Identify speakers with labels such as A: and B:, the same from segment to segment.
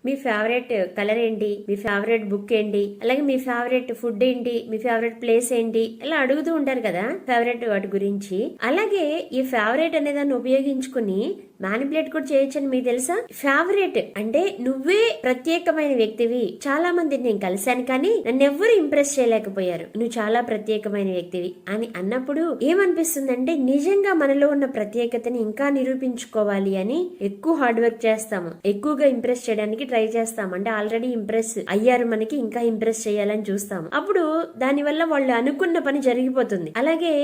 A: మీ favourite colour ఏంటి, మీ favourite book ఏంటి, అలాగే మీ ఫేవరెట్ ఫుడ్ ఏంటి, మీ ఫేవరెట్ ప్లేస్ ఏంటి, ఇలా అడుగుతూ ఉంటారు కదా ఫేవరెట్ వాటి గురించి. అలాగే ఈ ఫేవరెట్ అనే దాన్ని ఉపయోగించుకుని మ్యానిపులేట్ కూడా చేయొచ్చని మీకు తెలుసా? ఫేవరెట్ అంటే నువ్వే ప్రత్యేకమైన వ్యక్తివి. చాలా మందిని నేను కలిశాను కానీ నన్ను ఎవ్వరు ఇంప్రెస్ చేయలేకపోయారు, నువ్వు చాలా ప్రత్యేకమైన వ్యక్తివి అని అన్నప్పుడు ఏమనిపిస్తుందంటే నిజంగా మనలో ఉన్న ప్రత్యేకతని ఇంకా నిరూపించుకోవాలి అని ఎక్కువ హార్డ్ వర్క్ చేస్తాము, ఎక్కువగా ఇంప్రెస్ చేయడానికి ట్రై చేస్తాం. అంటే ఆల్రెడీ ఇంప్రెస్ అయ్యారు, మనకి ఇంకా ఇంప్రెస్ చేయాలని చూస్తాము. అప్పుడు దాని వల్ల వాళ్ళు అనుకున్న పని జరిగిపోతుంది. అలాగే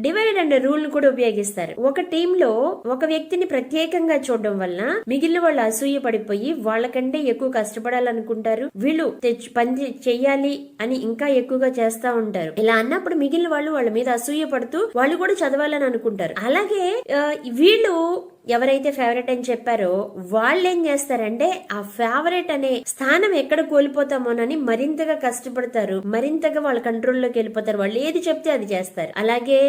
A: డివైడ్ అండ్ రూల్ కూడా ఉపయోగిస్తారు. ఒక టీమ్ లో ఒక వ్యక్తిని ప్రత్యేకంగా చూడడం వల్ల మిగిలిన వాళ్ళు అసూయ పడిపోయి వాళ్ళకంటే ఎక్కువ కష్టపడాలనుకుంటారు, వీళ్ళు పని చెయ్యాలి అని ఇంకా ఎక్కువగా చేస్తా ఉంటారు. ఇలా అన్నప్పుడు మిగిలిన వాళ్ళు వాళ్ళ మీద అసూయ పడుతూ వాళ్ళు కూడా చదవాలని అనుకుంటారు. అలాగే వీళ్ళు ఎవరైతే ఫేవరెట్ అని చెప్పారో వాళ్ళు ఏం చేస్తారంటే ఆ ఫేవరెట్ అనే స్థానం ఎక్కడ కోల్పోతామోనని మరింతగా కష్టపడతారు, మరింతగా వాళ్ళ కంట్రోల్లోకి వెళ్ళిపోతారు. వాళ్ళు ఏది చెప్తే అది చేస్తారు. అలాగే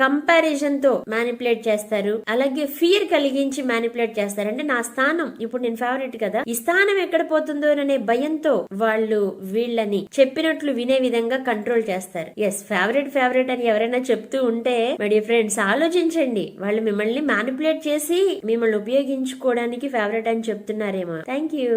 A: కంపారిజన్ తో మ్యానిపులేట్ చేస్తారు, అలాగే ఫియర్ కలిగించి మ్యానిపులేట్ చేస్తారు. అంటే నా స్థానం ఇప్పుడు నేను ఫేవరెట్ కదా, ఈ స్థానం ఎక్కడ పోతుందో అనే భయంతో వాళ్ళు వీళ్ళని చెప్పినట్లు వినే విధంగా కంట్రోల్ చేస్తారు. ఎస్, ఫేవరెట్ అని ఎవరైనా చెప్తూ ఉంటే మై డియర్ ఫ్రెండ్స్ ఆలోచించండి, వాళ్ళు మిమ్మల్ని మ్యానిపులేట్ చేసి మిమ్మల్ని ఉపయోగించుకోవడానికి ఫేవరెట్ అని చెప్తున్నారేమో. Thank you.